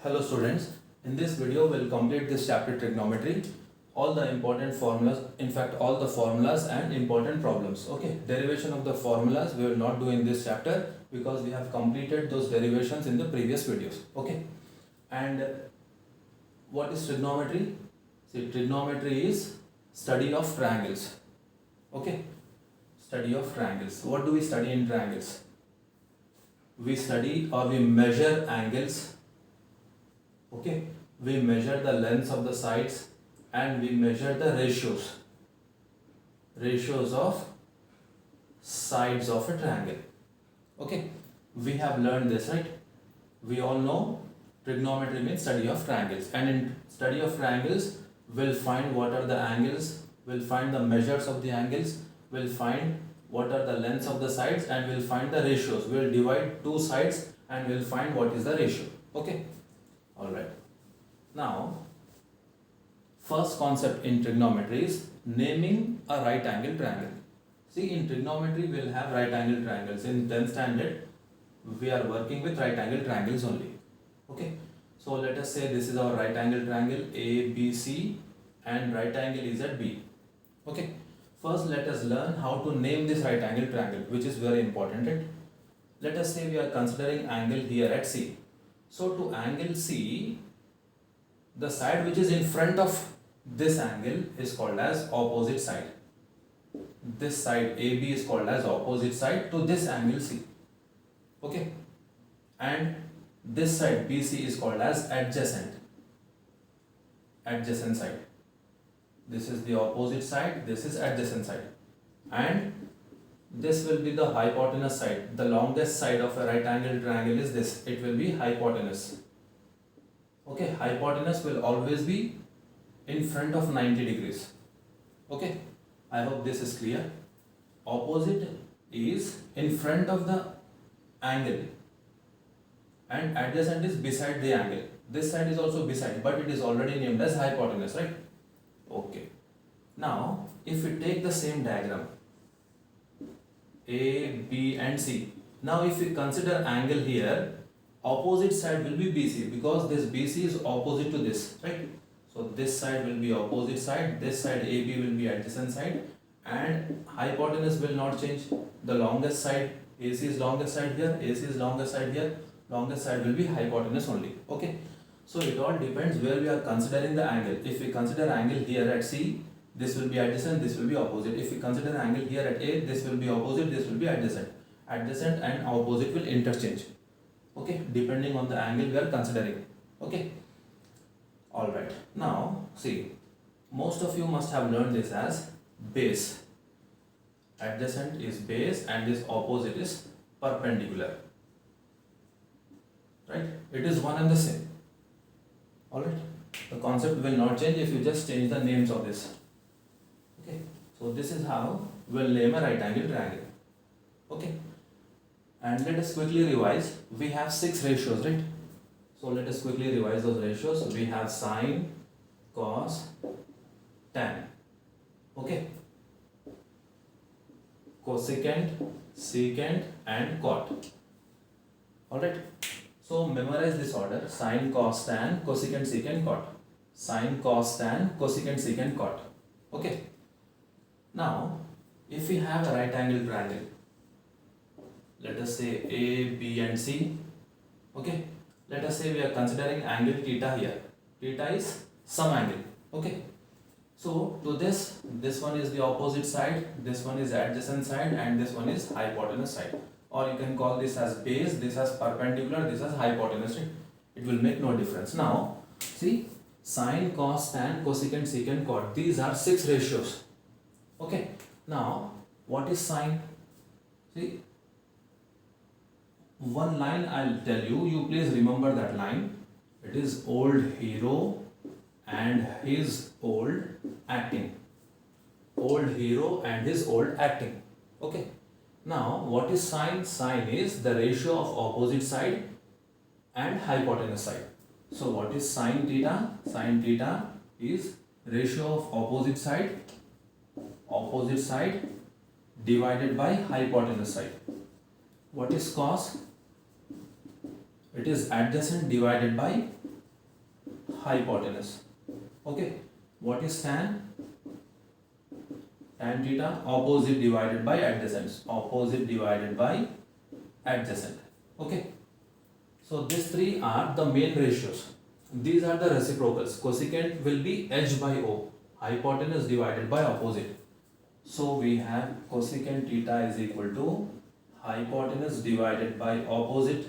Hello students, in this video we'll complete this chapter trigonometry, all the important formulas, in fact all the formulas and important problems. Okay, derivation of the formulas we will not do in this chapter because we have completed those derivations in the previous videos. Okay, and what is trigonometry? See, trigonometry is study of triangles. Okay, study of triangles. What do we study in triangles? We study or we measure angles. Okay, we measure the lengths of the sides and we measure the ratios of sides of a triangle. Okay, we have learned this, right? We all know trigonometry means study of triangles, and in study of triangles we'll find what are the angles, we'll find the measures of the angles, we'll find what are the lengths of the sides, and we'll find the ratios. We'll divide two sides and we'll find what is the ratio. Okay, alright. Now, first concept in trigonometry is naming a right angle triangle. See, in trigonometry we'll have right angle triangles. In 10th standard we are working with right angle triangles only. Okay, so let us say this is our right angle triangle ABC and right angle is at B. Okay, first let us learn how to name this right angle triangle, which is very important, right? Let us say we are considering angle here at C. So to angle C, the side which is in front of this angle is called as opposite side. This side AB is called as opposite side to this angle C. Okay, and this side BC is called as adjacent side. This is the opposite side, this is adjacent side, and this will be the hypotenuse side. The longest side of a right angle triangle is this, it will be hypotenuse. Okay, hypotenuse will always be in front of 90 degrees. Okay, I hope this is clear. Opposite is in front of the angle and adjacent is beside the angle. This side is also beside, but it is already named as hypotenuse, right? Okay, now if we take the same diagram A, B and C, now if we consider angle here, opposite side will be BC because this BC is opposite to this, right? So this side will be opposite side, this side AB will be adjacent side, and hypotenuse will not change. The longest side, AC is longest side here, AC is longest side here, longest side will be hypotenuse only. Okay, so it all depends where we are considering the angle. If we consider angle here at C, this will be adjacent, this will be opposite. If we consider angle here at A, this will be opposite, this will be adjacent. Adjacent and opposite will interchange. Okay, depending on the angle we are considering. Okay, alright. Now see, most of you must have learned this as base. Adjacent is base and this opposite is perpendicular, right? It is one and the same. Alright, the concept will not change if you just change the names of this. Okay, so this is how we'll name a right angle triangle. Okay, and let us quickly revise. We have 6 ratios, right? So let us quickly revise those ratios. We have sine, cos, tan. Okay, cosecant, secant and cot. Alright, so memorize this order: sine, cos, tan, cosecant, secant, cot. Sine, cos, tan, cosecant, secant, cot. Okay, now if we have a right angle triangle, let us say A, B and C. Okay, let us say we are considering angle theta here. Theta is some angle. Okay, so to this one is the opposite side, this one is adjacent side and this one is hypotenuse side, or you can call this as base, this as perpendicular, this as hypotenuse. It will make no difference. Now see, sine, cos, tan, cosecant, secant, cot, these are 6 ratios. Okay, now what is sine? See, one line I'll tell you, you please remember that line. It is old hero and his old acting. Old hero and his old acting. Okay, now what is sine? Sine is the ratio of opposite side and hypotenuse side. So what is sine theta? Sine theta is ratio of opposite side divided by hypotenuse side. What is cos? It is adjacent divided by hypotenuse. Okay, what is tan? Tan theta, opposite divided by adjacent. Opposite divided by adjacent. Okay, so these three are the main ratios. These are the reciprocals. Cosecant will be h by o, hypotenuse divided by opposite. So we have cosecant theta is equal to hypotenuse divided by opposite,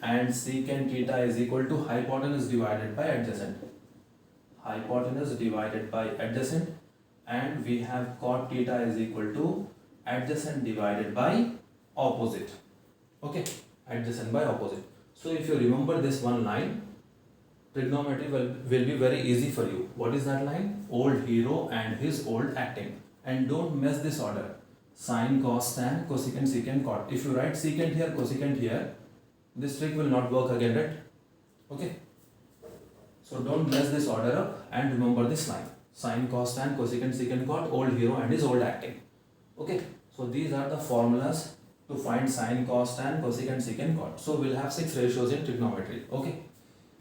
and secant theta is equal to hypotenuse divided by adjacent. Hypotenuse divided by adjacent, and we have cot theta is equal to adjacent divided by opposite. Okay, adjacent by opposite. So if you remember this one line, trigonometry will be very easy for you. What is that line? Old hero and his old acting. And don't mess this order. Sine, cos, tan, cosecant, secant, cot. If you write secant here, cosecant here, this trick will not work again, right? Okay. So don't mess this order up and remember this line. Sine, cos, tan, cosecant, secant, cot, old hero and his old acting. Okay. So these are the formulas to find sine, cos, tan, cosecant, secant, cot. So we'll have 6 ratios in trigonometry. Okay.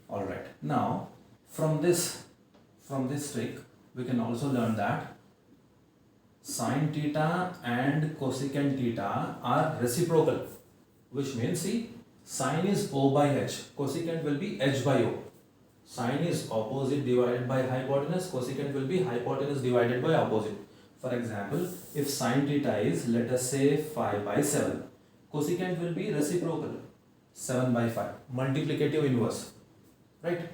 Alright. Now from this trick we can also learn that sine theta and cosecant theta are reciprocal, which means see, sine is O by H, cosecant will be H by O. Sine is opposite divided by hypotenuse, cosecant will be hypotenuse divided by opposite. For example, if sine theta is, let us say, 5 by 7, cosecant will be reciprocal, 7 by 5, multiplicative inverse, right?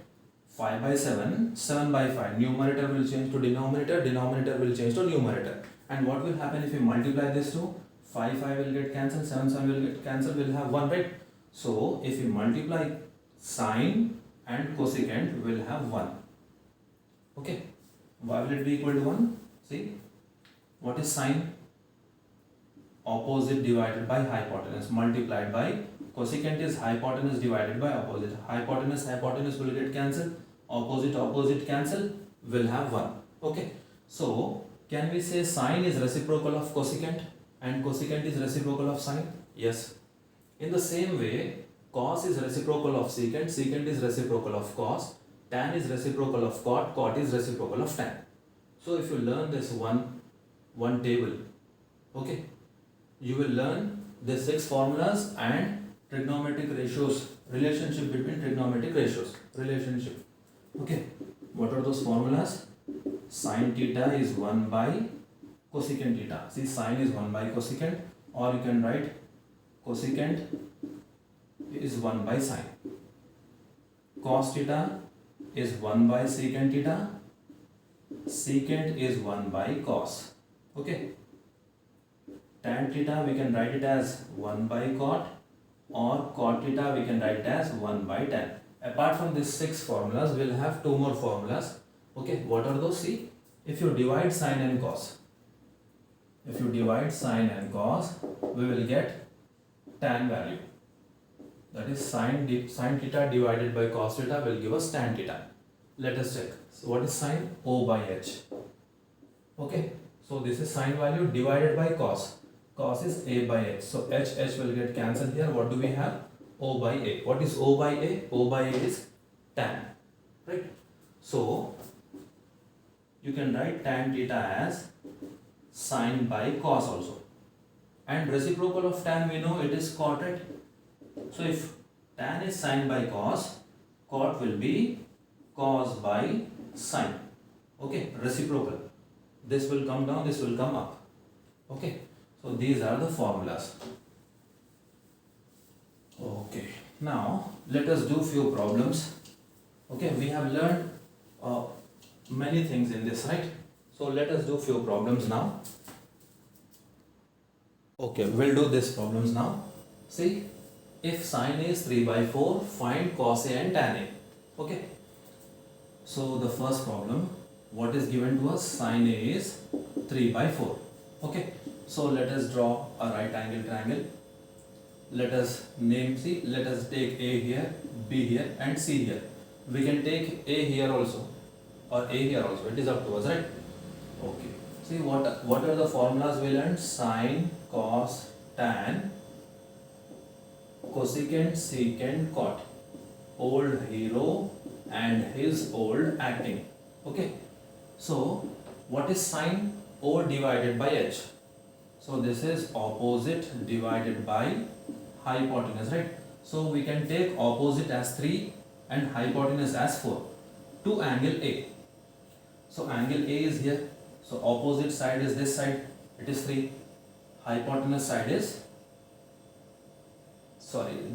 5 by 7, 7 by 5, numerator will change to denominator, denominator will change to numerator. And what will happen if we multiply this two? 5 will get cancelled, 7 will get cancelled, we'll have 1, right? So if we multiply sine and cosecant, we'll have 1. Okay, why will it be equal to 1? See, what is sine? Opposite divided by hypotenuse multiplied by cosecant is hypotenuse divided by opposite. Hypotenuse will get cancelled, opposite cancel, will have 1. Okay, so can we say sine is reciprocal of cosecant and cosecant is reciprocal of sine? Yes. In the same way, cos is reciprocal of secant, secant is reciprocal of cos, tan is reciprocal of cot, cot is reciprocal of tan. So if you learn this one table, okay, you will learn the 6 formulas and trigonometric ratios, relationship between trigonometric ratios, relationship. Okay, what are those formulas? Sine theta is 1 by cosecant theta. See, sine is 1 by cosecant, or you can write cosecant is 1 by sine. Cos theta is 1 by secant theta. Secant is 1 by cos. Okay. Tan theta we can write it as 1 by cot, or cot theta we can write it as 1 by tan. Apart from these 6 formulas, we'll have 2 more formulas. Okay, what are those? See, if you divide sine and cos, we will get tan value. That is sine theta divided by cos theta will give us tan theta. Let us check. So what is sine? O by H. Okay, so this is sine value divided by cos. Cos is A by H. So H will get cancelled here. What do we have? O by A. What is O by A? O by A is tan. Right? So you can write tan theta as sine by cos also. And reciprocal of tan we know it is cot, right? So if tan is sine by cos, cot will be cos by sine. Okay, reciprocal. This will come down, this will come up. Okay, so these are the formulas. Okay, now let us do few problems. Okay, we have learned many things in this, right? So let us do few problems now. Okay, we'll do these problems now. See, if sine is 3 by 4, find cos A and tan A. Okay, so the first problem, what is given to us? Sine A is 3 by 4. Okay, so let us draw a right angle triangle. Let us let us take A here, B here and C here. We can take A here also or A here also. It is up to us, right? Okay. See what are the formulas we learned? Sine, cos, tan, cosecant, secant, cot. Old hero and his old acting. Okay, so what is sine O divided by h? So this is opposite divided by hypotenuse, right? So we can take opposite as 3 and hypotenuse as 4 to angle A. So angle A is here. So opposite side is this side, it is 3. Hypotenuse side is,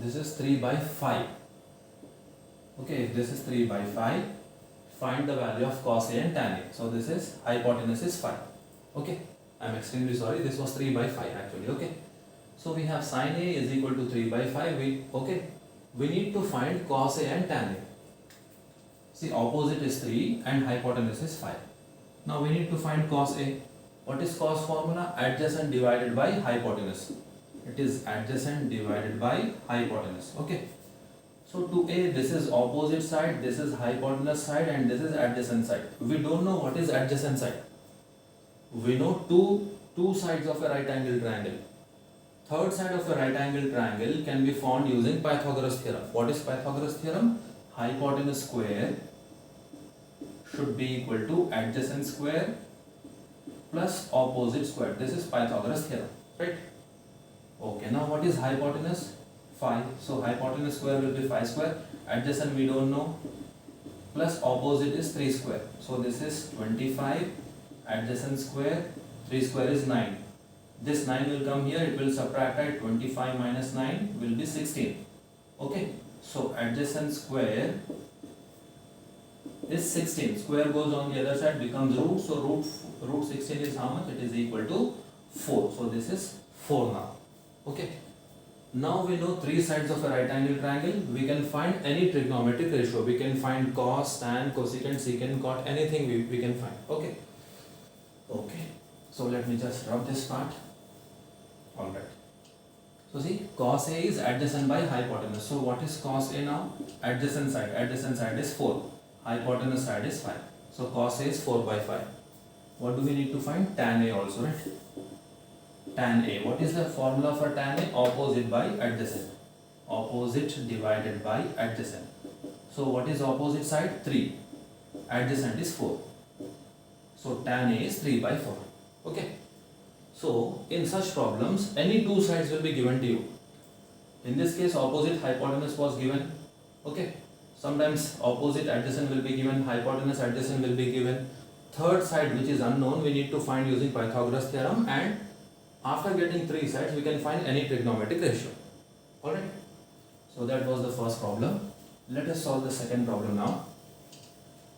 this is 3 by 5. Okay, if this is 3 by 5, find the value of cos A and tan A. So this is, hypotenuse is 5. Okay, I am extremely sorry, this was 3 by 5 actually. Okay, so we have sin A is equal to 3 by 5. We need to find cos A and tan A. See, opposite is 3 and hypotenuse is 5. Now we need to find cos A. What is cos formula? Adjacent divided by hypotenuse. It is adjacent divided by hypotenuse. Okay. So to A, this is opposite side, this is hypotenuse side, and this is adjacent side. We don't know what is adjacent side. We know two sides of a right angle triangle. Third side of a right angle triangle can be found using Pythagoras theorem. What is Pythagoras theorem? Hypotenuse square should be equal to adjacent square plus opposite square. This is Pythagoras theorem, right? Okay, now what is hypotenuse? 5. So hypotenuse square will be 5 square. Adjacent we don't know. Plus opposite is 3 square. So this is 25. Adjacent square, 3 square is 9. This 9 will come here, it will subtract, right? 25 minus 9 will be 16. Okay, so adjacent square is 16. Square goes on the other side, becomes root. So root 16 is how much? It is equal to 4. So this is 4 now. Okay. Now we know 3 sides of a right angle triangle. We can find any trigonometric ratio. We can find cos, tan, cosecant, secant, cot, anything we can find. Okay. Okay. So let me just rub this part. Alright. So see, cos A is adjacent by hypotenuse. So what is cos A now? Adjacent side is 4. Hypotenuse side is 5. So cos A is 4 by 5. What do we need to find? Tan A also, right? Tan A. What is the formula for tan A? Opposite by adjacent. Opposite divided by adjacent. So what is opposite side? 3. Adjacent is 4. So tan A is 3 by 4. Okay. So in such problems, any two sides will be given to you. In this case, opposite hypotenuse was given. Okay. Sometimes opposite adjacent will be given, hypotenuse adjacent will be given. Third side, which is unknown, we need to find using Pythagoras theorem, and after getting 3 sides, we can find any trigonometric ratio. Alright. So that was the first problem. Let us solve the second problem now.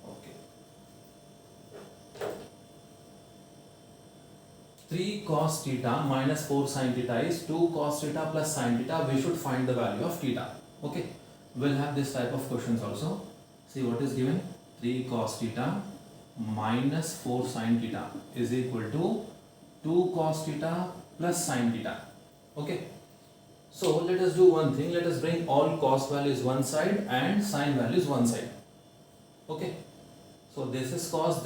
Okay. 3 cos theta minus 4 sin theta is 2 cos theta plus sin theta. We should find the value of theta. Okay. We'll have this type of questions also. See what is given. 3 cos theta minus 4 sin theta is equal to 2 cos theta plus sin theta. Okay. So let us do one thing. Let us bring all cos values one side and sin values one side. Okay. So this is cos,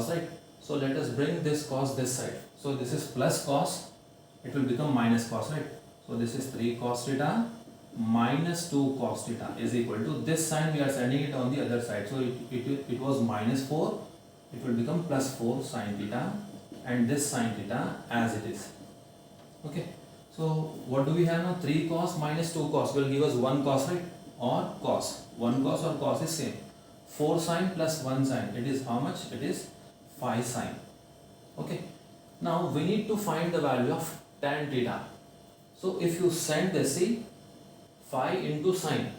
right? So let us bring this cos this side. So this is plus cos. It will become minus cos, right? So this is 3 cos theta minus 2 cos theta is equal to this sign we are sending it on the other side. So it was minus 4. It will become plus 4 sin theta, and this sin theta as it is. Okay. So what do we have now? 3 cos minus 2 cos will give us 1 cos, right? Or cos. 1 cos or cos is same. 4 sin plus 1 sin. It is how much? It is 5 sin. Okay. Now we need to find the value of tan theta. So if you send this, see, 5 into sin.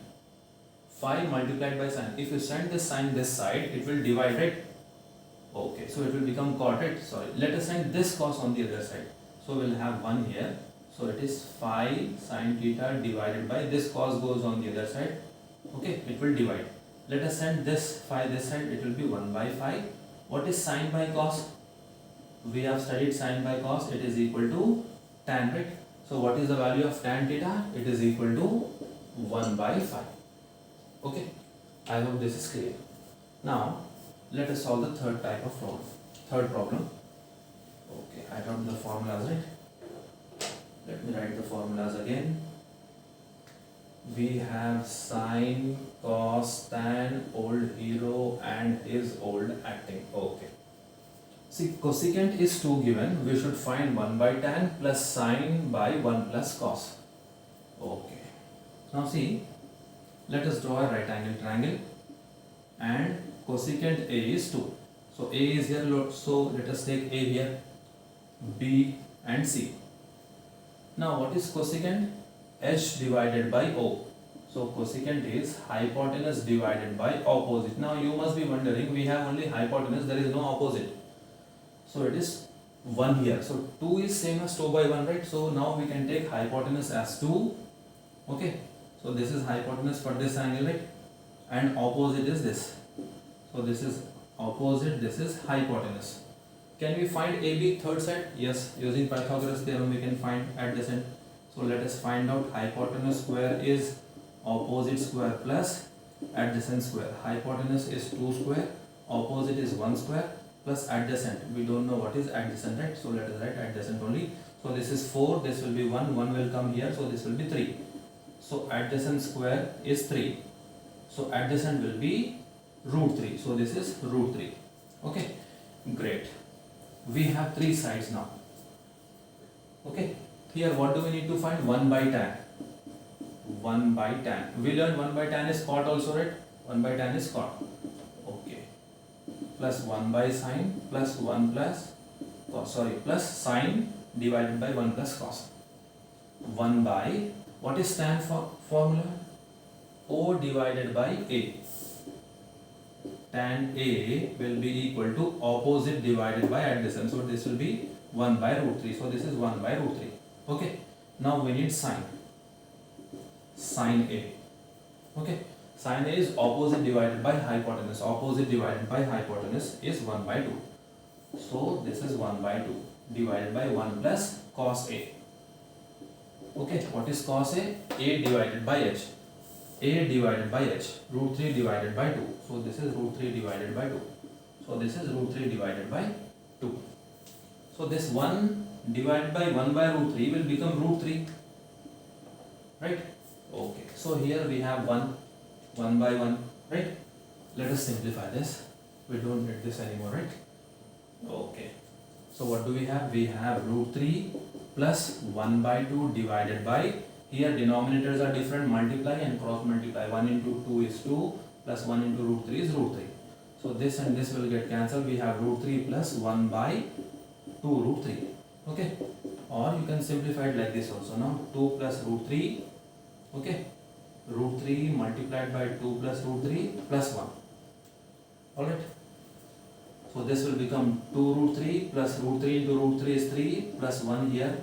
5 multiplied by sin. If you send this sin this side, it will divide, right? Okay, so it will become cot, right? Sorry. Let us send this cos on the other side. So we'll have 1 here. So it is 5 sin theta divided by this cos goes on the other side. Okay, it will divide. Let us send this 5 this side. It will be 1 by 5. What is sin by cos? We have studied sin by cos. It is equal to tan, right? So what is the value of tan theta? It is equal to 1 by 5. Okay, I hope this is clear. Now let us solve the third type of problem. Third problem. Okay, I wrote the formulas, right? Let me write the formulas again. We have sine, cos, tan, old old hero and his old acting. Okay. See, cosecant is 2 given. We should find 1 by tan plus sine by 1 plus cos. Okay. Now see, let us draw a right angle triangle and cosecant A is 2. So A is here, so let us take A here, B and C. Now what is cosecant? H divided by O. So cosecant is hypotenuse divided by opposite. Now you must be wondering, we have only hypotenuse, there is no opposite. So it is 1 here. So 2 is same as 2 by 1, right? So now we can take hypotenuse as 2. Okay. So this is hypotenuse for this angle, right? And opposite is this. So this is opposite, this is hypotenuse. Can we find AB third side? Yes, using Pythagoras theorem we can find adjacent. So let us find out hypotenuse square is opposite square plus adjacent square. Hypotenuse is 2 square, opposite is 1 square plus adjacent. We don't know what is adjacent, right? So let us write adjacent only. So this is 4, this will be 1, 1 will come here, so this will be 3. So adjacent square is 3. So adjacent will be root 3. So this is root 3. Okay, great. We have 3 sides now. Okay, here what do we need to find? 1 by tan. 1 by tan. We learned 1 by tan is cot also, right? 1 by tan is cot. Okay. Plus 1 by sine plus 1 plus cos. Sorry, plus sine divided by 1 plus cos. 1 by, what is tan formula? O divided by A. Tan A will be equal to opposite divided by adjacent. So this will be 1 by root 3. So this is 1 by root 3. Okay. Now we need sine. Sine A. Okay. Sine A is opposite divided by hypotenuse. Opposite divided by hypotenuse is 1 by 2. So this is 1 by 2 divided by 1 plus cos A. Okay. What is cos A? A divided by H. A divided by H, root 3 divided by 2. So this is root 3 divided by 2. So this is root 3 divided by 2. So this 1 divided by 1 by root 3 will become root 3. Right? Okay. So here we have 1 by 1. Right? Let us simplify this. We don't need this anymore, right? Okay. So what do we have? We have root 3 plus 1 by 2 divided by, here denominators are different, multiply and cross multiply. 1 into 2 is 2 plus 1 into root 3 is root 3. So this and this will get cancelled. We have root 3 plus 1 by 2 root 3. Okay. Or you can simplify it like this also. Now 2 plus root 3. Okay. Root 3 multiplied by 2 plus root 3 plus 1. Alright. So this will become 2 root 3 plus root 3 into root 3 is 3 plus 1 here.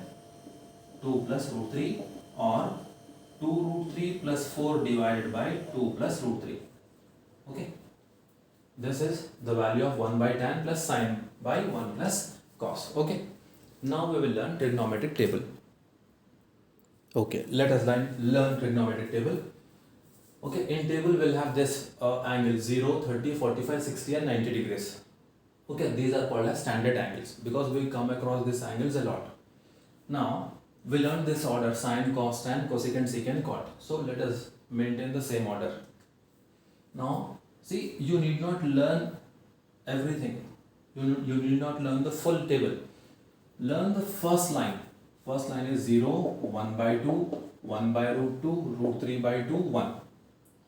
2 plus root 3. Or 2 root 3 plus 4 divided by 2 plus root 3. Okay. This is the value of 1 by tan plus sine by 1 plus cos. Okay. Now we will learn trigonometric table. Okay. Let us learn trigonometric table. Okay. In table we will have this angle 0, 30, 45, 60 and 90 degrees. Okay. These are called as standard angles because we come across these angles a lot. Now we learn this order: sine, cos, tan, cosecant, secant, cot. So let us maintain the same order. Now see, you need not learn everything. You need not learn the full table. Learn the first line. First line is 0, 1 by 2, 1 by root 2, root 3 by 2, 1.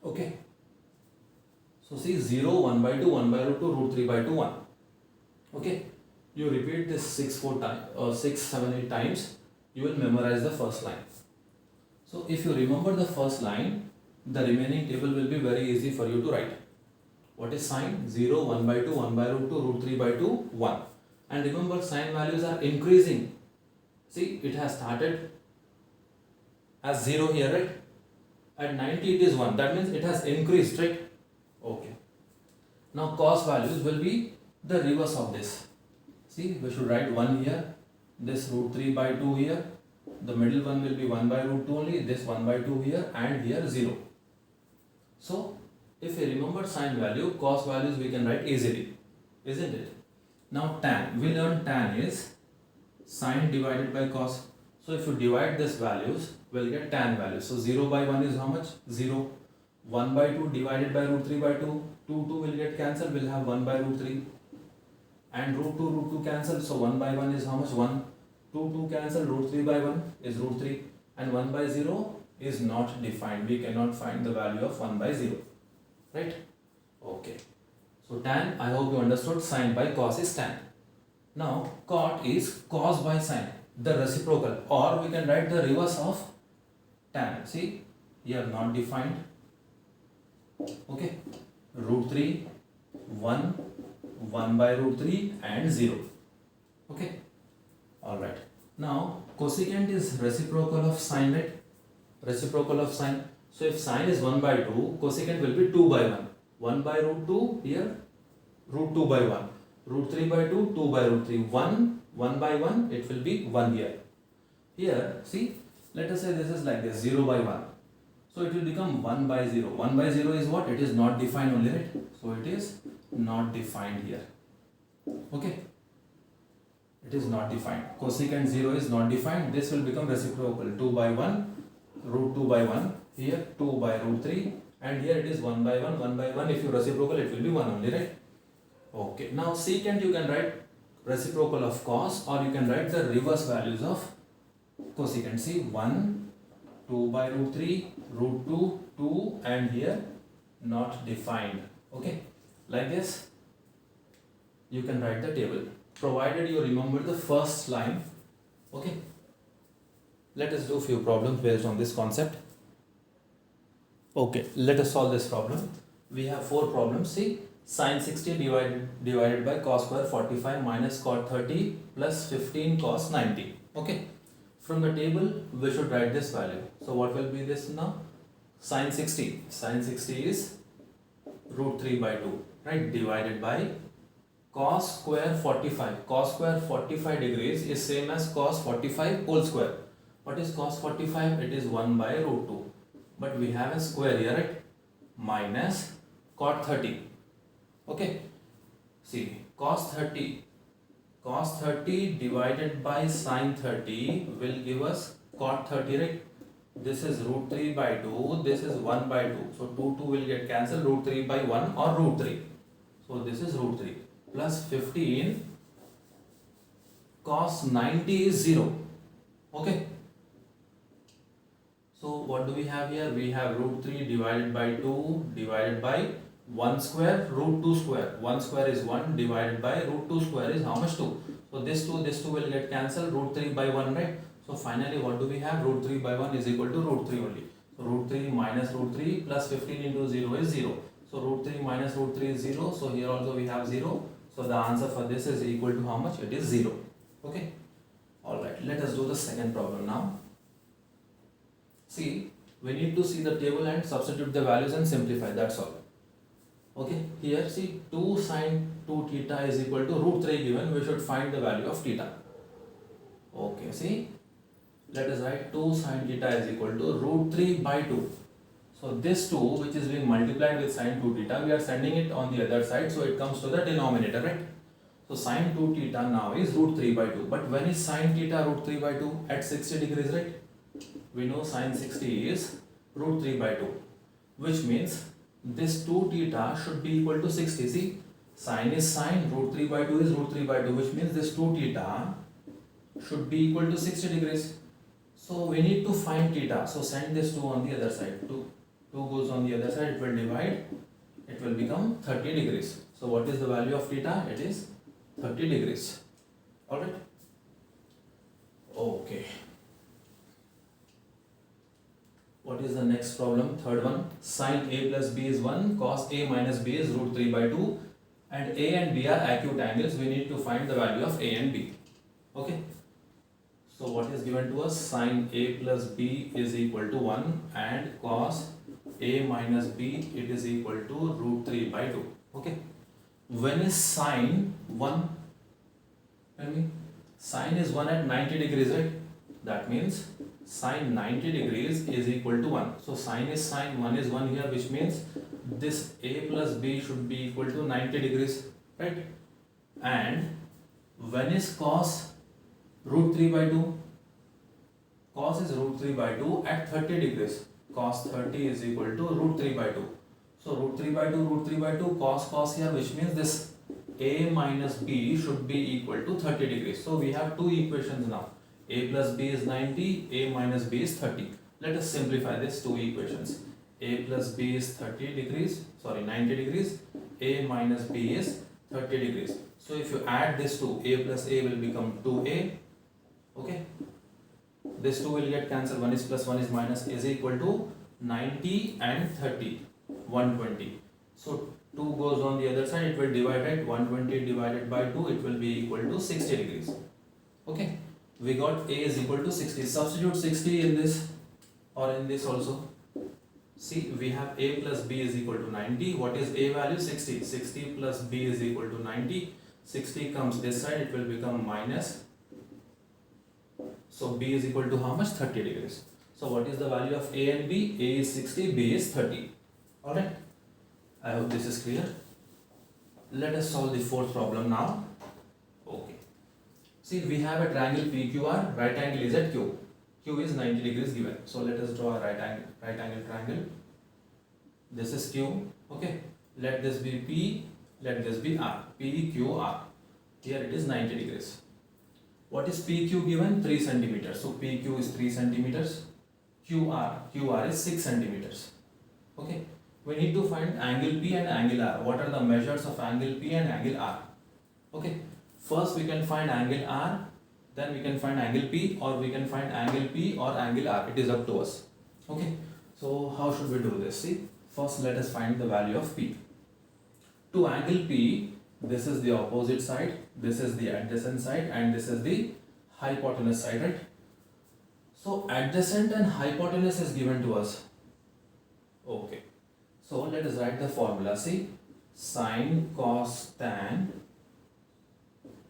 Okay. So see, 0, 1 by 2, 1 by root 2, root 3 by 2, 1. Okay. You repeat this 6, 7, 8 times. You will memorize the first line. So if you remember the first line, the remaining table will be very easy for you to write. What is sine? 0, 1 by 2, 1 by root 2, root 3 by 2, 1. And remember, sine values are increasing. See, it has started as 0 here, right? At 90 it is 1. That means it has increased, right? Okay. Now cos values will be the reverse of this. See, we should write 1 here. This root 3 by 2 here, the middle one will be 1 by root 2 only, this 1 by 2 here and here 0. So, if we remember sine value, cos values we can write easily, isn't it? Now tan, we learned tan is sine divided by cos. So if you divide these values, we'll get tan values. So 0 by 1 is how much? 0. 1 by 2 divided by root 3 by 2. 2 will get cancelled, we'll have 1 by root 3. And root 2 cancel, so 1 by 1 is how much? 1. 2 cancel, root 3 by 1 is root 3. And 1 by 0 is not defined. We cannot find the value of 1 by 0. Right? Okay. So tan, I hope you understood. Sine by cos is tan. Now cot is cos by sine, the reciprocal, or we can write the reverse of tan. See, here not defined. Okay, root 3, 1, 1 by root 3 and 0. Okay, alright. Now cosecant is reciprocal of sine, right? Reciprocal of sine. So if sine is 1 by 2, cosecant will be 2 by 1. 1 by root 2, here root 2 by 1. Root 3 by 2, 2 by root 3. 1 by 1, it will be 1 here. Here, see, let us say this is like this, 0 by 1. So it will become 1 by 0. 1 by 0 is what? It is not defined only, right? So it is not defined here. Okay. It is not defined. Cosecant 0 is not defined. This will become reciprocal. 2 by 1, root 2 by 1. Here 2 by root 3. And here it is 1 by 1, 1 by 1. If you reciprocal, it will be 1 only, right? Okay. Now secant you can write reciprocal of cos, or you can write the reverse values of cosecant. See, 1, 2 by root 3, root 2, 2, and here not defined. Okay. Like this, you can write the table, provided you remember the first line. Okay. Let us do few problems based on this concept. Okay, let us solve this problem. We have 4 problems. See, sin 60 divided by cos square 45 minus cot 30 plus 15 cos 90. Okay. From the table, we should write this value. So what will be this now? Sin 60. Sin 60 is root 3 by 2, right? Divided by cos square 45. Cos square 45 degrees is same as cos 45 whole square. What is cos 45? It is 1 by root 2. But we have a square here, right? Minus cot 30. Okay. See, cos 30 divided by sin 30 will give us cot 30, right? This is root 3 by 2. This is 1 by 2. So 2 will get cancelled. Root 3 by 1 or root 3. So this is root 3 plus 15 cos 90 is 0. Okay. So what do we have here? We have root 3 divided by 2 divided by 1 square root 2 square. 1 square is 1 divided by root 2 square is how much? 2. So this 2 will get cancelled. Root 3 by 1, right? So finally what do we have? Root 3 by 1 is equal to root 3 only. So root 3 minus root 3 plus 15 into 0 is 0. So root 3 minus root 3 is 0. So here also we have 0. So the answer for this is equal to how much? It is 0. Okay. Alright. Let us do the second problem now. See, we need to see the table and substitute the values and simplify. That's all. Okay, here see 2 sin 2 theta is equal to root 3 given. We should find the value of theta. Okay, see, let us write 2 sin theta is equal to root 3 by 2. So this 2 which is being multiplied with sin 2 theta, we are sending it on the other side, so it comes to the denominator, right? So sin 2 theta now is root 3 by 2. But when is sin theta root 3 by 2? At 60 degrees, right? We know sin 60 is root 3 by 2, which means this 2 theta should be equal to 60. See, sin is sin, root 3 by 2 is root 3 by 2, which means this 2 theta should be equal to 60 degrees. So we need to find theta. So send this 2 on the other side. 2 goes on the other side, it will divide, it will become 30 degrees. So what is the value of theta? It is 30 degrees. Alright? Okay. What is the next problem? Third one. Sin A plus B is 1, cos A minus B is root 3 by 2, and A and B are acute angles. We need to find the value of A and B. Okay. So what is given to us? Sin A plus B is equal to 1 and cos A minus B, it is equal to root 3 by 2. Okay. When is sin 1? Tell me. Sin is 1 at 90 degrees, right? That means sin 90 degrees is equal to 1. So sin is sin, 1 is 1 here, which means this A plus B should be equal to 90 degrees, right? And when is cos root 3 by 2? Cos is root 3 by 2 at 30 degrees. cos 30 is equal to root 3 by 2. So root 3 by 2, root 3 by 2, cos here, which means this a minus b should be equal to 30 degrees. So we have two equations now. A plus b is 90, a minus b is 30. Let us simplify this two equations. A plus b is 90 degrees, a minus b is 30 degrees. So if you add this two, a plus a will become 2a, okay? This 2 will get cancelled, 1 is plus 1 is minus, is equal to 90 and 30, 120. So 2 goes on the other side, it will divide, right? 120 divided by 2, it will be equal to 60 degrees. Okay, we got a is equal to 60. Substitute 60 in this or in this also. See, we have a plus b is equal to 90. What is a value? 60. 60 plus b is equal to 90. 60 comes this side, it will become minus. So b is equal to how much? 30 degrees. So what is the value of a and b? A is 60, b is 30. Alright. I hope this is clear. Let us solve the fourth problem now. Okay. See, we have a triangle PQR, right angle is at Q. Q is 90 degrees given. So let us draw a right angle triangle. This is Q. Okay. Let this be P. Let this be R. PQR. Here it is 90 degrees. What is PQ given? 3 centimeters. So PQ is 3 centimeters. QR is 6 centimeters. Okay. We need to find angle P and angle R. What are the measures of angle P and angle R? Okay. First we can find angle R. Then we can find angle P, or we can find angle P or angle R. It is up to us. Okay. So how should we do this? See, first let us find the value of P. To angle P, this is the opposite side, this is the adjacent side, and this is the hypotenuse side, right? So adjacent and hypotenuse is given to us. Okay. So let us write the formula. See, sine, cos, tan,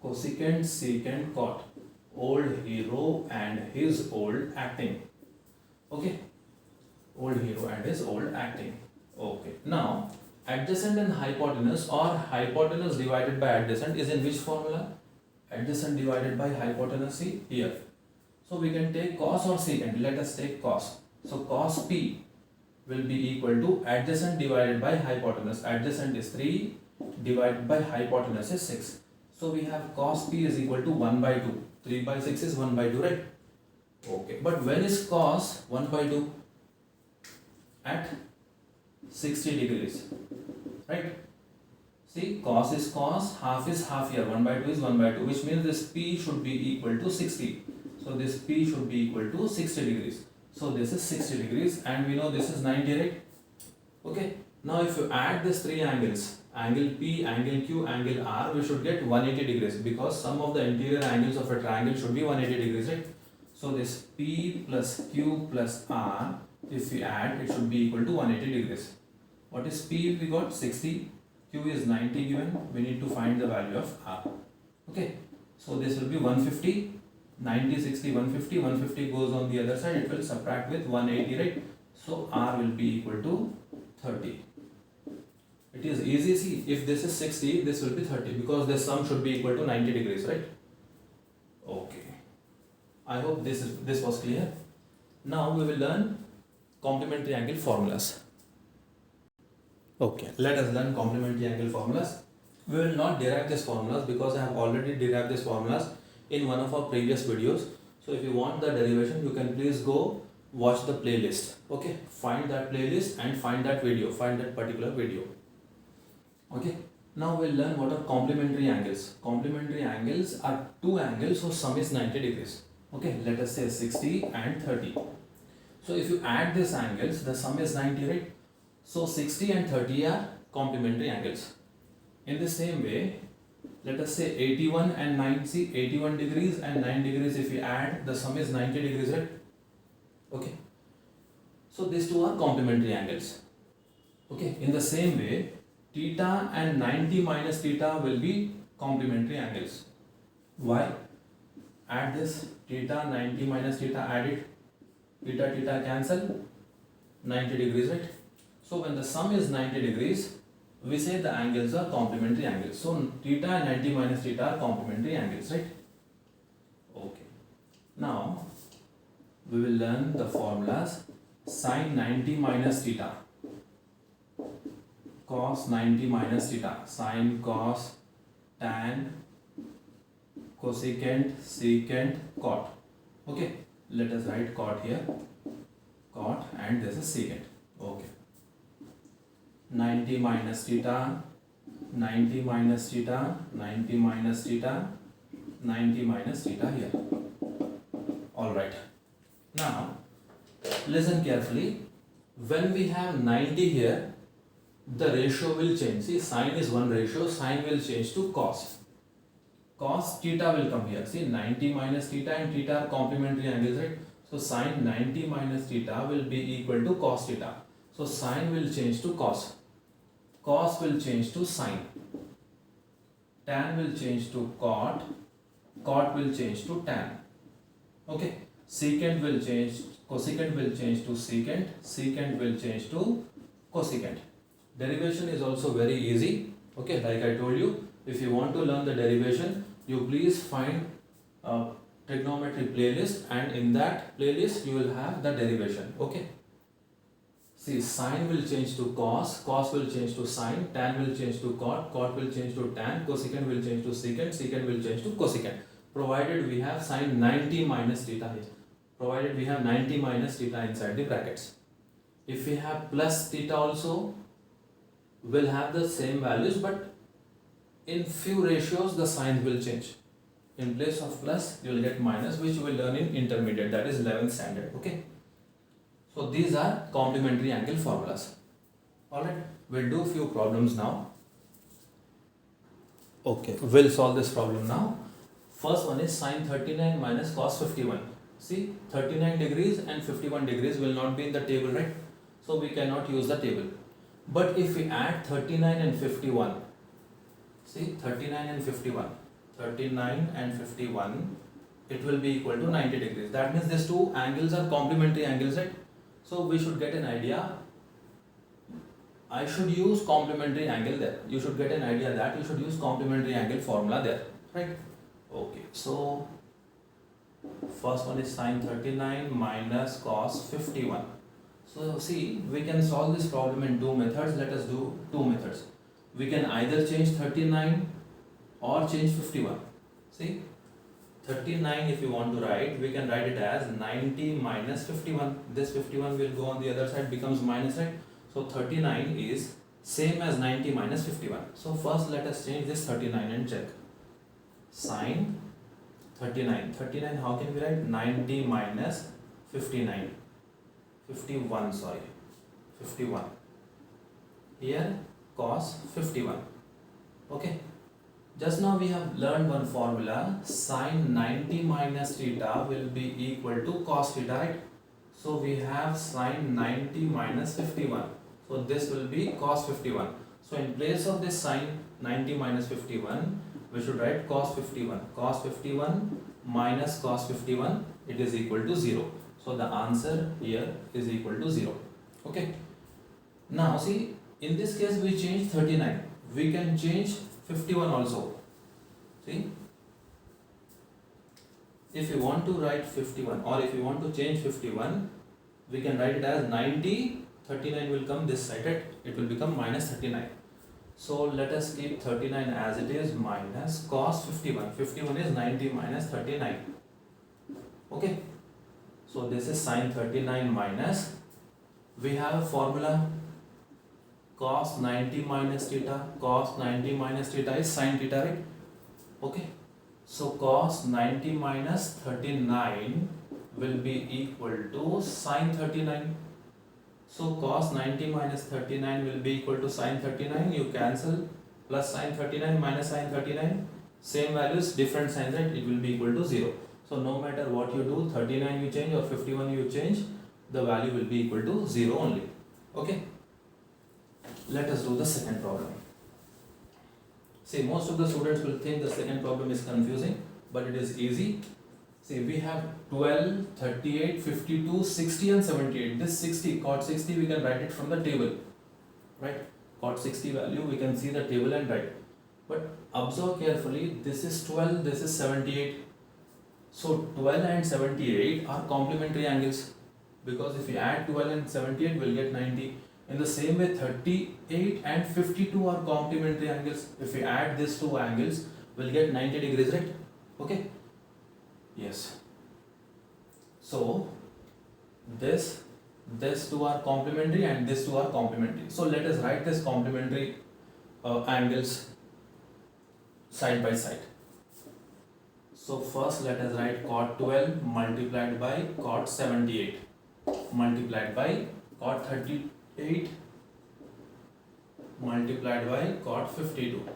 cosecant, secant, cot. Old hero and his old acting. Okay. Old hero and his old acting. Okay. Now, adjacent and hypotenuse, or hypotenuse divided by adjacent, is in which formula? Adjacent divided by hypotenuse, see here. So we can take cos or secant. Let us take cos. So cos P will be equal to adjacent divided by hypotenuse. Adjacent is 3 divided by hypotenuse is 6. So we have cos P is equal to 1 by 2. 3 by 6 is 1 by 2, right? Okay. But when is cos 1 by 2? At 60 degrees. Right? See, cos is cos, half is half here. 1 by 2 is 1 by 2, which means this P should be equal to 60. So this P should be equal to 60 degrees. So this is 60 degrees, and we know this is 90, right? Okay. Now if you add these three angles, angle P, angle Q, angle R, we should get 180 degrees, because some of the interior angles of a triangle should be 180 degrees, right? So this P plus Q plus R, if we add, it should be equal to 180 degrees. What is P? We got 60, Q is 90 given, we need to find the value of R. Okay, so this will be 150, 90, 60, 150, 150 goes on the other side, it will subtract with 180, right? So R will be equal to 30. It is easy, see, if this is 60, this will be 30, because the sum should be equal to 90 degrees, right? Okay. I hope this was clear. Now we will learn complementary angle formulas. Okay, let us learn complementary angle formulas. We will not derive these formulas because I have already derived these formulas in one of our previous videos. So if you want the derivation, you can please go watch the playlist. Okay, find that playlist and find that video, find that particular video. Okay, now we'll learn what are complementary angles. Complementary angles are two angles whose sum is 90 degrees. Okay, let us say 60 and 30. So if you add these angles, the sum is 90, right? So 60 and 30 are complementary angles. In the same way, let us say 81 and 90, 81 degrees and 9 degrees, if we add, the sum is 90 degrees, right? Okay. So these two are complementary angles. Okay, in the same way, theta and 90 minus theta will be complementary angles. Why? Add this, theta, 90 minus theta, add it, theta cancel, 90 degrees, right? So when the sum is 90 degrees, we say the angles are complementary angles. So theta and 90 minus theta are complementary angles, right? Okay. Now we will learn the formulas. Sin 90 minus theta, cos 90 minus theta, sin, cos, tan, cosecant, secant, cot. Okay, let us write cot here, cot, and this is secant. Okay, 90 minus theta, 90 minus theta, 90 minus theta, 90 minus theta here. Alright, now listen carefully. When we have 90 here, the ratio will change. See, sine is one ratio, sine will change to cos. Cos theta will come here. See, 90 minus theta and theta are complementary angles, right? So sine 90 minus theta will be equal to cos theta. So sine will change to cos. Cos will change to sine. Tan will change to cot. Cot will change to tan. Okay. Secant will change, cosecant will change to secant. Secant will change to cosecant. Derivation is also very easy. Okay, like I told you, if you want to learn the derivation, you please find a trigonometry playlist, and in that playlist you will have the derivation. Okay. See, sine will change to cos, cos will change to sine, tan will change to cot, cot will change to tan, cosecant will change to secant, secant will change to cosecant. Provided we have sine 90 minus theta here. Provided we have 90 minus theta inside the brackets. If we have plus theta also, we'll have the same values, but in few ratios the sign will change. In place of plus, you will get minus, which you will learn in intermediate, that is 11th standard. Okay. So these are complementary angle formulas. Alright, we'll do few problems now. Okay, we'll solve this problem now. First one is sin 39 minus cos 51. See, 39 degrees and 51 degrees will not be in the table, right? So we cannot use the table. But if we add 39 and 51, see, 39 and 51, 39 and 51, it will be equal to 90 degrees. That means these two angles are complementary angles, right? So we should get an idea. I should use complementary angle there. You should get an idea that you should use complementary angle formula there, right? Okay, so first one is sin 39 minus cos 51. So see, we can solve this problem in two methods. Let us do two methods. We can either change 39 or change 51. See, 39 if you want to write, we can write it as 90 minus 51. This 51 will go on the other side, becomes minus, right? So 39 is same as 90 minus 51. So first let us change this 39 and check. Sin 39. 39, how can we write? 90 minus 59. 51, sorry. 51. Here cos 51. Okay. Just now we have learned one formula. Sin 90 minus theta will be equal to cos theta, right? So we have sin 90 minus 51. So this will be cos 51. So in place of this sin 90 minus 51, we should write cos 51. Cos 51 minus cos 51, it is equal to 0. So the answer here is equal to 0. Okay. Now see, in this case we change 39. We can change 51 also. See, if you want to write 51 or if you want to change 51, we can write it as 90, 39 will come this side, right? It will become minus 39. So let us keep 39 as it is minus cos 51. 51 is 90 minus 39. Okay. So this is sin 39 minus, we have a formula, cos 90 minus theta. Cos 90 minus theta is sin theta, right? Okay. So cos 90 minus 39 will be equal to sin 39. So cos 90 minus 39 will be equal to sin 39. You cancel, plus sin 39 minus sin 39. Same values, different signs, right? It will be equal to 0. So no matter what you do, 39 you change or 51 you change, the value will be equal to 0 only. Okay. Let us do the second problem. See, most of the students will think the second problem is confusing, but it is easy. See, we have 12, 38, 52, 60 and 78. This 60, cot 60, we can write it from the table, right? Cot 60 value, we can see the table and write. But observe carefully, this is 12, this is 78. So 12 and 78 are complementary angles because if we add 12 and 78 we'll get 90. In the same way 38 and 52 are complementary angles. If we add these two angles we'll get 90 degrees, right? Okay, yes. So this two are complementary and these two are complementary. So let us write this complementary angles side by side. So first let us write cot 12 multiplied by cot 78 multiplied by cot 38 multiplied by cot 52.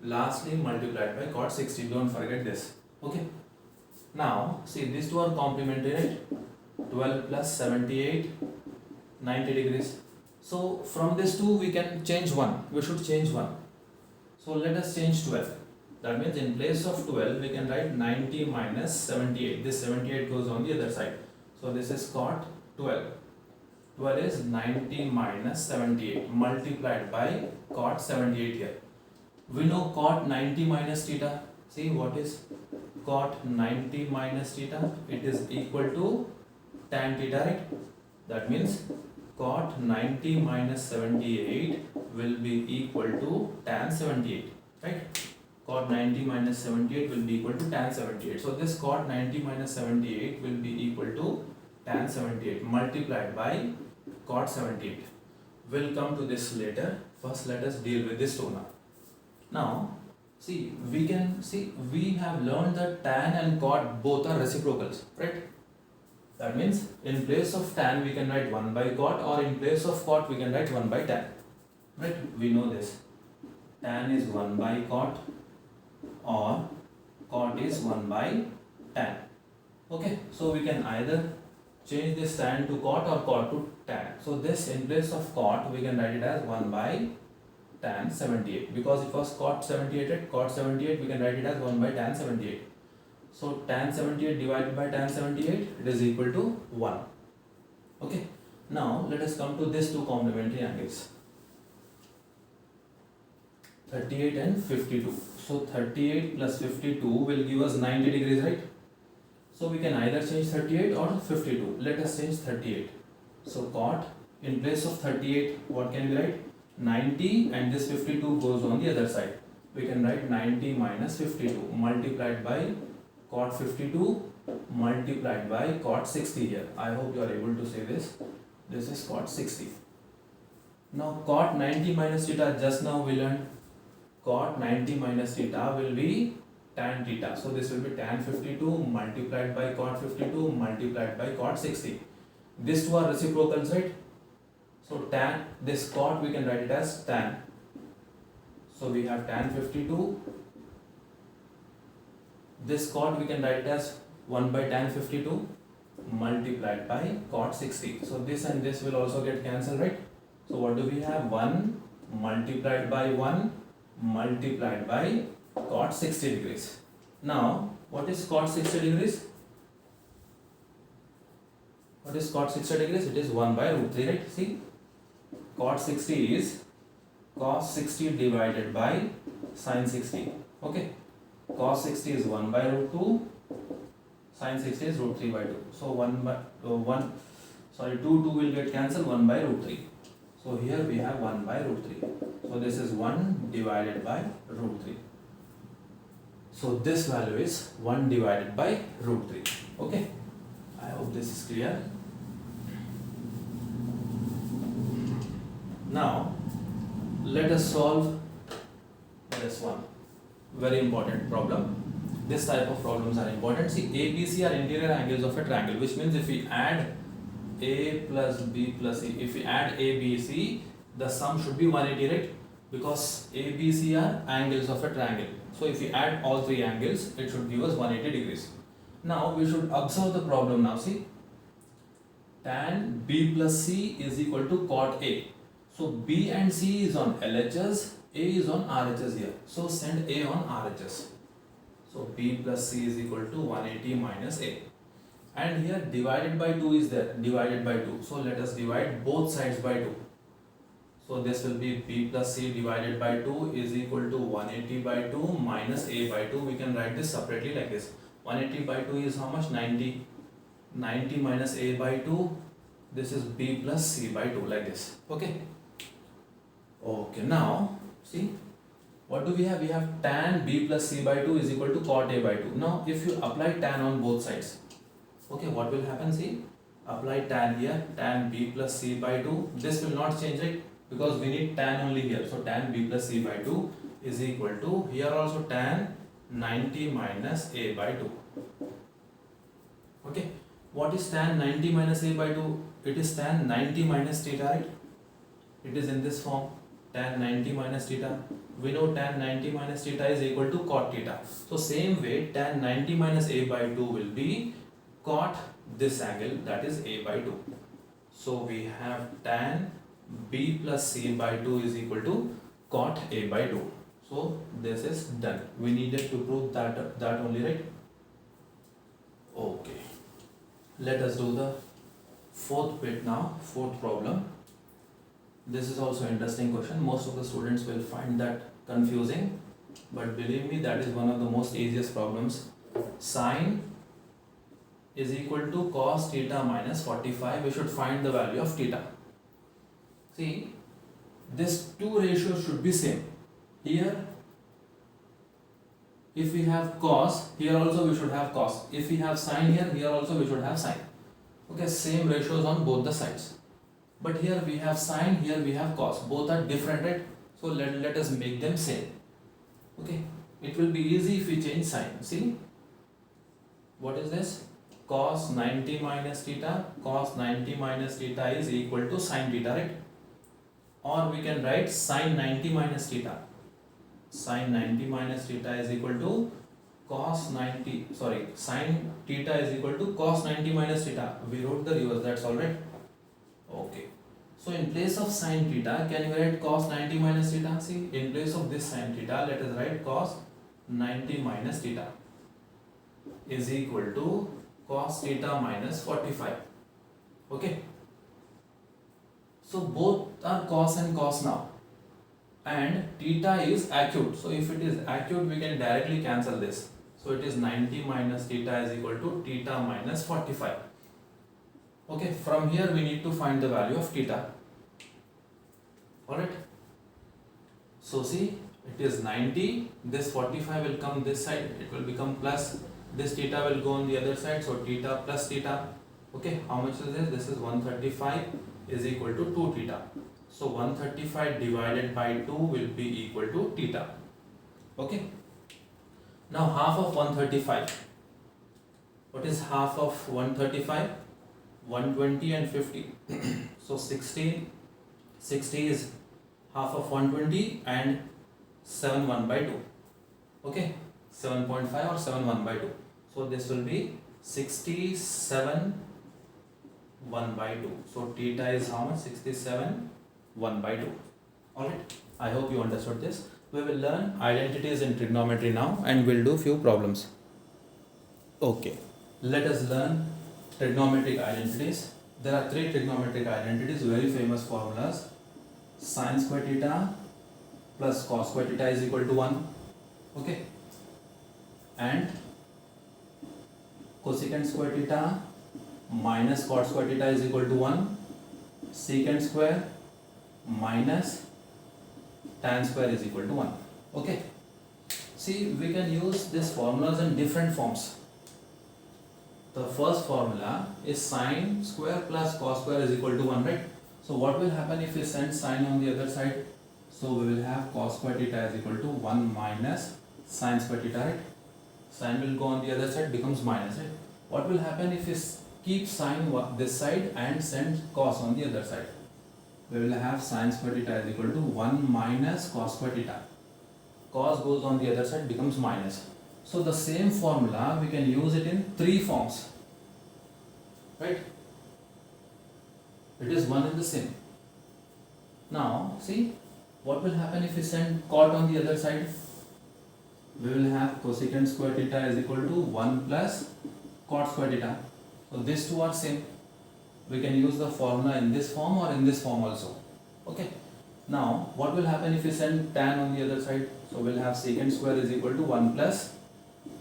Lastly multiplied by cot 60. Don't forget this. Okay. Now see, these two are complementary, right? 12 plus 78, 90 degrees. So from this two we can change one. We should change one. So let us change 12. That means in place of 12 we can write 90 minus 78. This 78 goes on the other side. So this is cot 12. 12 is 90 minus 78 multiplied by cot 78 here. We know cot 90 minus theta. See what is cot 90 minus theta? It is equal to tan theta, right? That means cot 90 minus 78 will be equal to tan 78, right? Cot 90 minus 78 will be equal to tan 78. So this cot 90 minus 78 will be equal to tan 78 multiplied by cot 78. We'll come to this later. First let us deal with this two now. Now see, we have learned that tan and cot both are reciprocals, right? That means in place of tan we can write 1 by cot, or in place of cot we can write 1 by tan, right? We know this. Tan is 1 by cot or cot is 1 by tan. Okay, so we can either change this tan to cot or cot to tan. So this, in place of cot we can write it as 1 by tan 78, because it was cot 78, right? Cot 78 we can write it as 1 by tan 78. So tan 78 divided by tan 78, it is equal to 1. Okay, now let us come to these two complementary angles, 38 and 52. So 38 plus 52 will give us 90 degrees, right? So we can either change 38 or 52. Let us change 38. So cot, in place of 38 what can we write? 90, and this 52 goes on the other side. We can write 90 minus 52 multiplied by cot 52 multiplied by cot 60 here. I hope you are able to say this. This is cot 60. Now cot 90 minus theta, just now we learned cot 90 minus theta will be tan theta. So this will be tan 52 multiplied by cot 52 multiplied by cot 60. These two are reciprocals, right? So tan, this cot we can write it as tan. So we have tan 52. This cot we can write it as 1 by tan 52 multiplied by cot 60. So this and this will also get cancelled, right? So what do we have? 1 multiplied by 1 multiplied by cot 60 degrees. Now what is cot 60 degrees? What is cot 60 degrees? It is 1 by root 3, right? See, cot 60 is cos 60 divided by sin 60. Okay, cos 60 is 1 by root 2, sin 60 is root 3 by 2. So 2 will get cancelled, 1 by root 3. So here we have 1 by root 3. So this is 1 divided by root 3. So this value is 1 divided by root 3. Okay, I hope this is clear. Now let us solve this one. Very important problem. This type of problems are important. See, A, B, C are interior angles of a triangle, which means if we add A plus B plus C, if we add A, B, C, the sum should be 180, right? Because A, B, C are angles of a triangle. So if we add all three angles, it should give us 180 degrees. Now we should observe the problem now. See, tan B plus C is equal to cot A. So B and C is on LHS, A is on RHS here. So send A on RHS. So B plus C is equal to 180 minus A. And here divided by 2 is there, divided by 2. So let us divide both sides by 2. So this will be B plus C divided by 2 is equal to 180 by 2 minus A by 2. We can write this separately like this. 180 by 2 is how much? 90. 90 minus A by 2 this is b plus c by 2 like this. Okay. Okay, now see what do we have? We have tan b plus c by 2 is equal to cot a by 2. Now if you apply tan on both sides, okay, what will happen? See, apply tan here, tan b plus c by 2. This will not change, right? Because we need tan only here. So tan b plus c by 2 is equal to, here also tan 90 minus a by 2. Okay, what is tan 90 minus a by 2? It is tan 90 minus theta, right? It is in this form, tan 90 minus theta. We know tan 90 minus theta is equal to cot theta. So same way, tan 90 minus a by 2 will be cot this angle, that is a by 2. So we have tan b plus c by 2 is equal to cot a by 2. So this is done. We needed to prove that only, right? Okay. Let us do the fourth bit now, fourth problem. This is also interesting question. Most of the students will find that confusing, but believe me, that is one of the most easiest problems. Sine is equal to cos theta minus 45. We should find the value of theta. See, this two ratios should be same. Here, if we have cos, here also we should have cos. If we have sine here also we should have sine. Okay, same ratios on both the sides. But here we have sine, here we have cos. Both are different, right? So let us make them same. Okay, it will be easy if we change sign. See, what is this? Cos 90 minus theta. Cos 90 minus theta is equal to sine theta, right? Or we can write sine 90 minus theta. Sine 90 minus theta is equal to sine theta is equal to cos 90 minus theta. We wrote the reverse, that's all, right? Okay. So in place of sine theta, can you write cos 90 minus theta? See, in place of this sine theta, let us write cos 90 minus theta is equal to cos theta minus 45. Okay. So both are cos and cos now. And theta is acute. So if it is acute, we can directly cancel this. So it is 90 minus theta is equal to theta minus 45. Okay, from here we need to find the value of theta. Alright. So see, it is 90, this 45 will come this side, it will become plus, this theta will go on the other side, so theta plus theta. Okay, how much is this? This is 135 is equal to 2 theta. So 135 divided by 2 will be equal to theta. Okay. Now half of 135. What is half of 135? 120 and 50. So 60 is half of 120 and 7 1 by 2. Okay. 7.5 or 7 1 by 2. So this will be 67 1 by 2. So theta is how much? 67 1 by 2. Alright, I hope you understood this. We will learn identities in trigonometry now and we'll do few problems. Okay, let us learn trigonometric identities. There are three trigonometric identities, very famous formulas. Sin square theta plus cos square theta is equal to 1. Okay, and cosecant square theta minus cot square theta is equal to 1. Secant square minus tan square is equal to 1. Okay. See, we can use these formulas in different forms. The first formula is sine square plus cos square is equal to 1, right? So what will happen if we send sine on the other side? So we will have cos square theta is equal to 1 minus sine square theta, right? Sine will go on the other side, becomes minus, right? What will happen if we keep sine this side and send cos on the other side? We will have sine square theta is equal to 1 minus cos square theta. Cos goes on the other side, becomes minus. So the same formula we can use it in three forms, right? It is one and the same. Now see what will happen if we send cot on the other side. We will have cosecant square theta is equal to 1 plus cot square theta. So these two are same. We can use the formula in this form or in this form also. Okay. Now what will happen if we send tan on the other side? So we'll have secant square is equal to 1 plus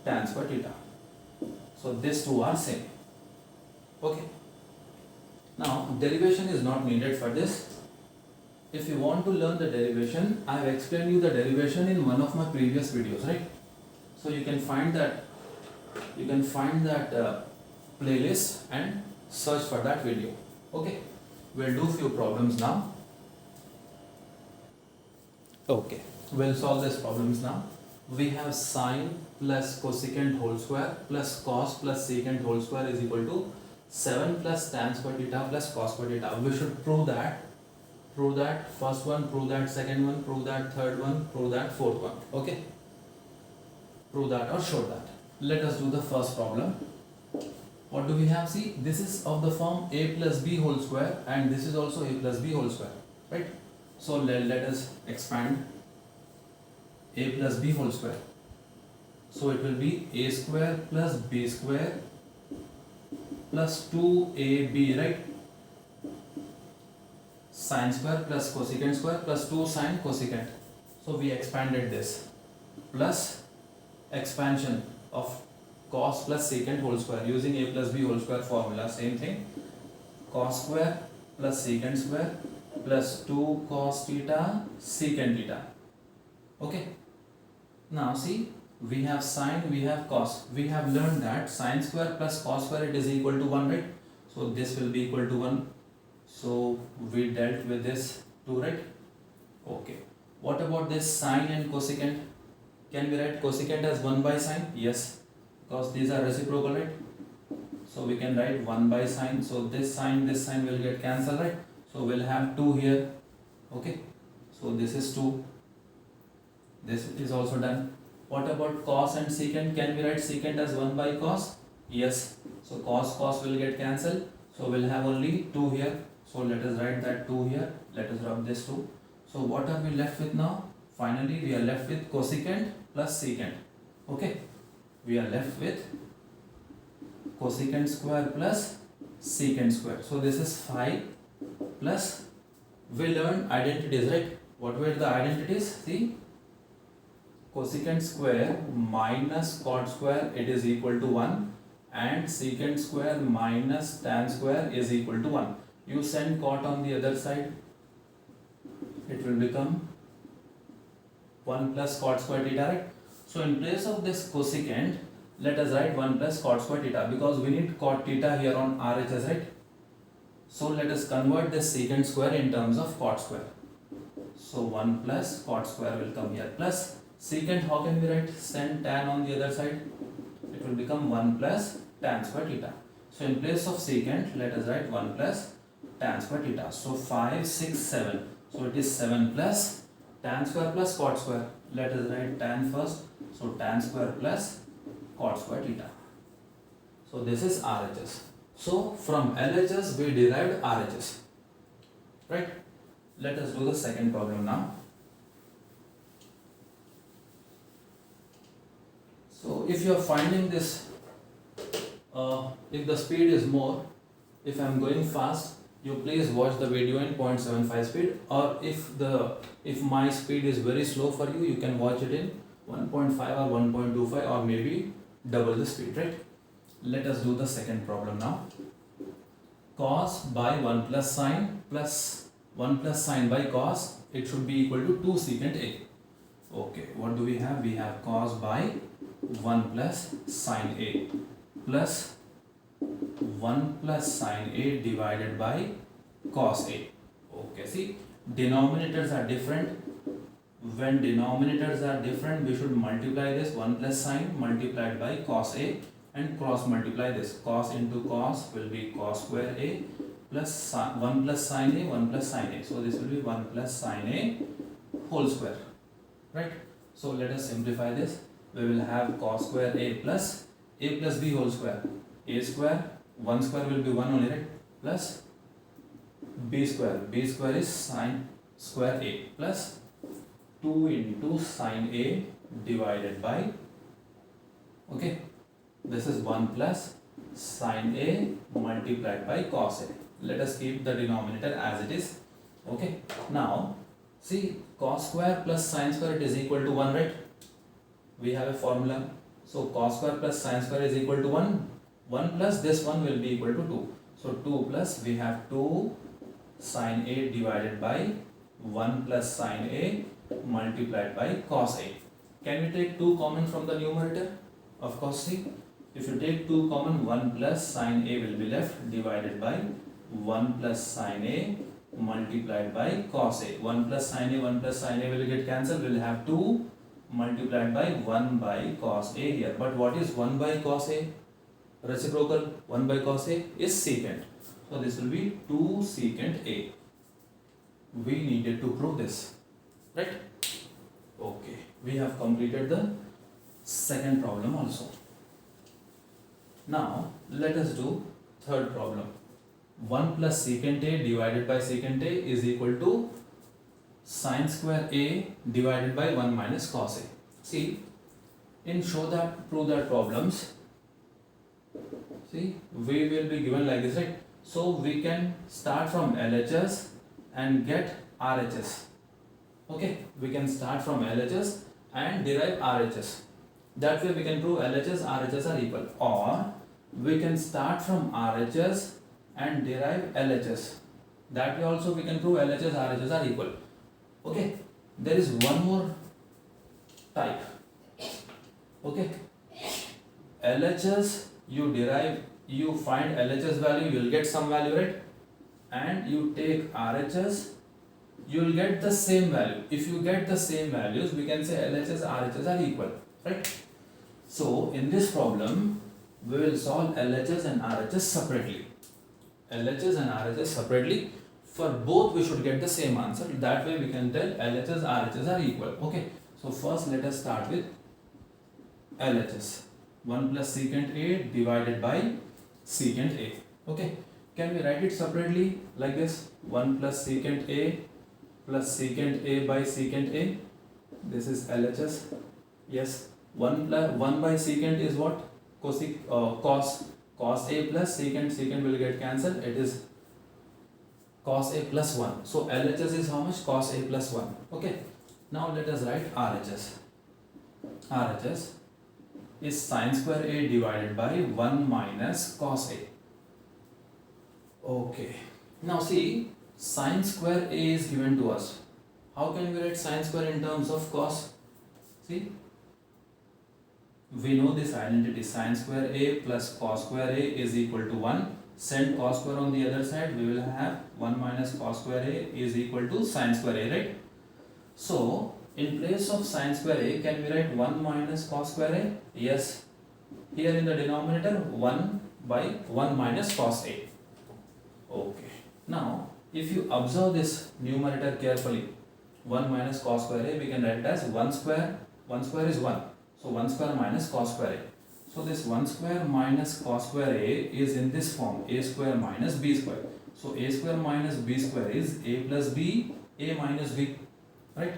tan square theta. So these two are same. Okay. Now derivation is not needed for this. If you want to learn the derivation, I have explained you the derivation in one of my previous videos, right? So you can find that playlist and search for that video. Okay, we'll do few problems now. Okay, we'll solve these problems now. We have sine plus cosecant whole square plus cos plus secant whole square is equal to 7 plus tan square theta plus cos square theta. We should prove that first one, prove that second one, prove that third one, prove that fourth one. Okay, prove that or show that. Let us do the first problem. What do we have? See, this is of the form a plus b whole square and this is also a plus b whole square, right? So let us expand a plus b whole square. So it will be a square plus b square plus 2ab, right? Sine square plus cosecant square plus 2 sine cosecant. So we expanded this plus expansion of cos plus secant whole square using a plus b whole square formula. Same thing, cos square plus secant square plus 2 cos theta secant theta. Okay, now see, we have sine, we have cos. We have learned that sine square plus cos square it is equal to 1, right? So this will be equal to 1. So we dealt with this too, right? Okay, what about this sine and cosecant? Can we write cosecant as 1 by sine? Yes, because these are reciprocal, right? So we can write 1 by sine. So this sine will get cancelled, right? So we'll have 2 here. Okay, so this is 2. This is also done. What about cos and secant? Can we write secant as 1 by cos? Yes. So cos will get cancelled. So we'll have only 2 here. So let us write that 2 here. Let us rub this 2. So what are we left with now? Finally we are left with cosecant plus secant. Okay, we are left with cosecant square plus secant square. So this is 5 plus, we learned identities, right? What were the identities? See, cosecant square minus cot square it is equal to 1 and secant square minus tan square is equal to 1. You send cot on the other side, it will become 1 plus cot square theta, right? So in place of this cosecant, let us write 1 plus cot square theta because we need cot theta here on RHS, right? So let us convert this secant square in terms of cot square. So 1 plus cot square will come here plus secant, how can we write? Send tan on the other side, it will become 1 plus tan square theta. So in place of secant, let us write 1 plus tan square theta. So 5, 6, 7. So it is 7 plus tan square plus cot square. Let us write tan first. So tan square plus cot square theta. So this is RHS. So from LHS we derived RHS, right? Let us do the second problem now. So if you are finding this, if the speed is more, if I am going fast, you please watch the video in 0.75 speed, or if my speed is very slow for you, you can watch it in 1.5 or 1.25 or maybe double the speed, right? Let us do the second problem now. Cos by 1 plus sine plus 1 plus sine by cos, it should be equal to 2 secant A. Okay, what do we have? We have cos by 1 plus sine A plus 1 plus sine A divided by cos A. Okay, see, denominators are different. When denominators are different, we should multiply this 1 plus sine multiplied by cos A and cross multiply this. Cos into cos will be cos square A plus 1 plus sine A, 1 plus sine A. So this will be 1 plus sine A whole square, right? So let us simplify this. We will have cos square A plus B whole square. A square, 1 square will be 1 only, right? Plus B square. B square is sine square A plus 2 into sine A divided by, okay, this is 1 plus sine A multiplied by cos A. Let us keep the denominator as it is. Okay, now see, cos square plus sine square it is equal to 1, right? We have a formula. So cos square plus sine square is equal to 1. 1 plus this one will be equal to 2. So 2 plus, we have 2 sine A divided by 1 plus sine A multiplied by cos A. Can we take 2 common from the numerator? Of course, see, if you take 2 common, 1 plus sine A will be left divided by 1 plus sine A multiplied by cos A. 1 plus sine A, 1 plus sine A will get cancelled. We will have 2 multiplied by 1 by cos A here. But what is 1 by cos A? Reciprocal 1 by cos A is secant. So this will be 2 secant A. We needed to prove this, right? Okay, we have completed the second problem also. Now let us do third problem. 1 plus secant A divided by secant A is equal to sine square A divided by 1 minus cos A. See, in prove that problems, see, we will be given like this, right? So we can start from LHS and get RHS. Okay, we can start from LHS and derive RHS. That way we can prove LHS, RHS are equal. Or we can start from RHS and derive LHS. That way also we can prove LHS, RHS are equal. Okay, there is one more type. Okay, LHS, you find LHS value, you will get some value, right? And you take RHS, you will get the same value. If you get the same values, we can say LHS, RHS are equal, right? So in this problem, we will solve LHS and RHS separately. LHS and RHS separately. For both, we should get the same answer. That way, we can tell LHS, RHS are equal. Okay. So first, let us start with LHS. 1 plus secant A divided by secant A. Okay. Can we write it separately like this? 1 plus secant A plus secant A by secant A. This is LHS. Yes. 1 by secant is what? Cos A plus secant will get cancelled. It is cos A plus 1. So LHS is how much? Cos A plus 1. Okay. Now let us write RHS. RHS is sine square A divided by 1 minus cos A. Okay. Now see, sine square A is given to us. How can we write sine square in terms of cos? See, we know this identity, sine square A plus cos square A is equal to 1. Send cos square on the other side, we will have 1 minus cos square A is equal to sine square A, right? So, in place of sine square A, can we write 1 minus cos square A? Yes. Here in the denominator, 1 by 1 minus cos A. Okay. Now, if you observe this numerator carefully, 1 minus cos square A, we can write it as 1 square. 1 square is 1. So 1 square minus cos square A. So this 1 square minus cos square A is in this form, A square minus B square. So A square minus B square is A plus B, A minus B, right?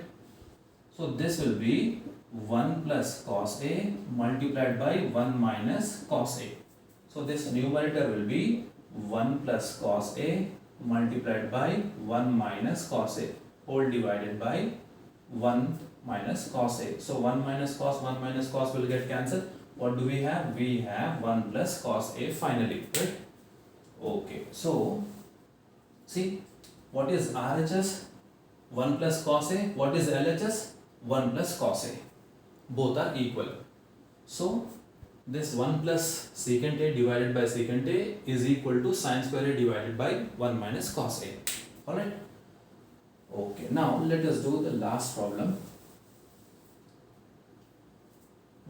So this will be 1 plus cos A multiplied by 1 minus cos A. So this numerator will be 1 plus cos A multiplied by 1 minus cos A, all divided by 1 minus cos A. So 1 minus cos will get cancelled. What do we have? We have 1 plus cos A finally, right? Okay. So, see, what is RHS? 1 plus cos A. What is LHS? 1 plus cos A. Both are equal. So, this 1 plus secant A divided by secant A is equal to sine square A divided by 1 minus cos A. Alright? Okay. Now, let us do the last problem.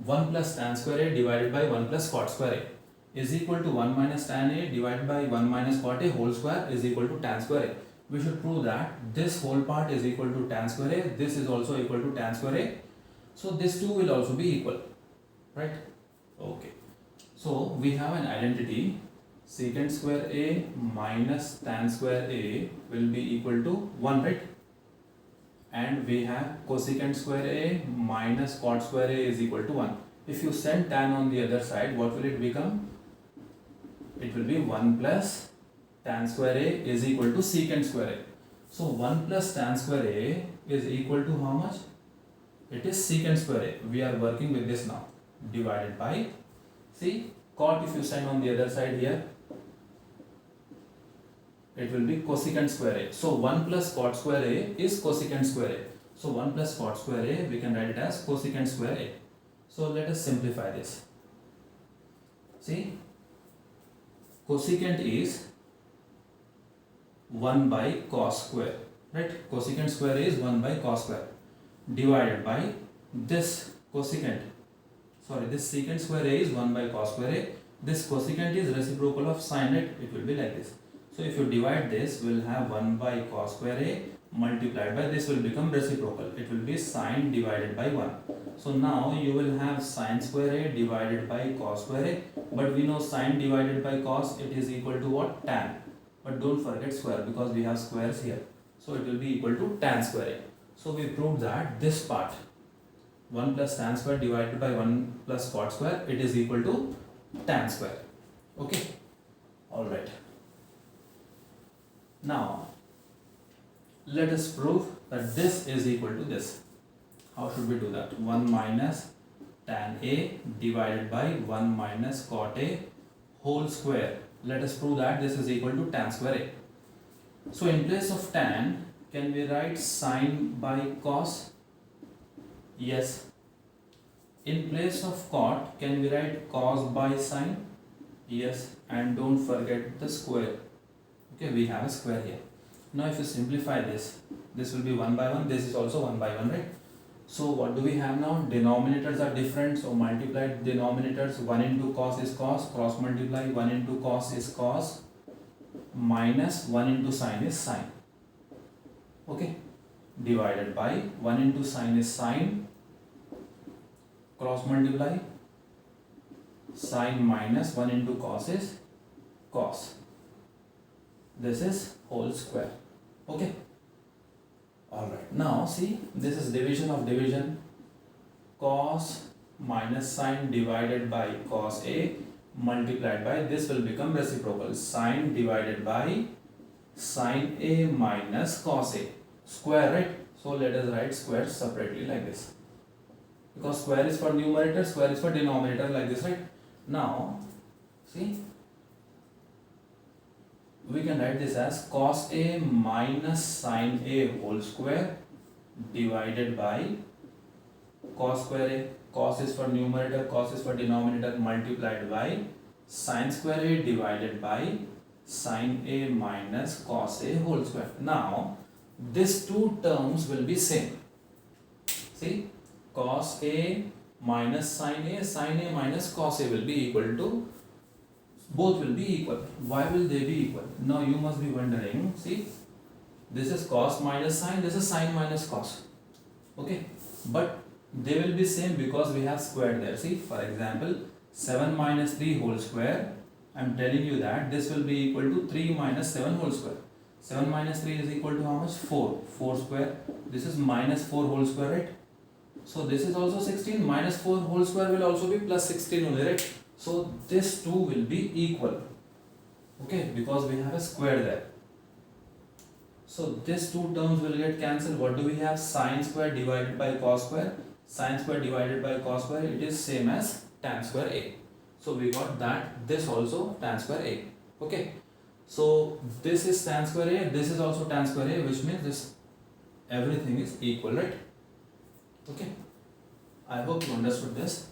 1 plus tan square A divided by 1 plus cot square A is equal to 1 minus tan A divided by 1 minus cot A whole square is equal to tan square A. We should prove that this whole part is equal to tan square A, this is also equal to tan square A. So this two will also be equal, right? Okay. So we have an identity, secant square A minus tan square A will be equal to 1, right? And we have cosecant square A minus cot square A is equal to 1. If you send tan on the other side, what will it become? It will be 1 plus tan square A is equal to secant square A. So 1 plus tan square A is equal to how much? It is secant square A. We are working with this now. Divided by, see, cot if you send on the other side here, it will be cosecant square A. So 1 plus cot square A is cosecant square A. So 1 plus cot square A, we can write it as cosecant square A. So let us simplify this. See, cosecant is 1 by cos square, right? Cosecant square is 1 by cos square divided by this cosecant. Sorry, this secant square A is 1 by cos square A. This cosecant is reciprocal of sine, right? It will be like this. So if you divide this, we'll have 1 by cos square A multiplied by this will become reciprocal. It will be sine divided by 1. So now you will have sine square A divided by cos square A. But we know sine divided by cos, it is equal to what? Tan. But don't forget square because we have squares here. So it will be equal to tan square A. So we proved that this part 1 plus tan square divided by 1 plus cot square, it is equal to tan square. Okay. Alright. Now let us prove that this is equal to this. How should we do that? 1 minus tan A divided by 1 minus cot A whole square. Let us prove that this is equal to tan square A. So in place of tan, can we write sine by cos? Yes. In place of cot, can we write cos by sine? Yes. And don't forget the square. Okay, we have a square here. Now if you simplify this, this will be 1 by 1, this is also 1 by 1, right? So what do we have now? Denominators are different, so multiply denominators. 1 into cos is cos, cross multiply, 1 into cos is cos, minus 1 into sine is sine. Okay, divided by 1 into sine is sine, cross multiply, sine minus 1 into cos is cos. This is whole square. Okay. Alright. Now see, this is division of division. Cos minus sine divided by cos A multiplied by this will become reciprocal. Sine divided by sine A minus cos A. Square, right? So let us write square separately like this. Because square is for numerator, square is for denominator like this, right? Now, see, we can write this as cos A minus sine A whole square divided by cos square A. Cos is for numerator, cos is for denominator multiplied by sine square A divided by sine A minus cos A whole square. Now, these two terms will be same. See, cos A minus sine A minus cos A will be equal to, both will be equal. Why will they be equal? Now you must be wondering, see, this is cos minus sine, this is sine minus cos. Okay, but they will be same because we have squared there. See, for example, 7 minus 3 whole square, I am telling you that this will be equal to 3 minus 7 whole square. 7 minus 3 is equal to how much? 4. 4 square. This is minus 4 whole square, right? So this is also 16. Minus 4 whole square will also be plus 16 only, right? So this two will be equal. Okay, because we have a square there. So these two terms will get cancelled. What do we have? Sine square divided by cos square. Sine square divided by cos square, it is same as tan square A. So we got that this also tan square A. Okay. So this is tan square A, this is also tan square A, which means this everything is equal, right? Okay. I hope you understood this.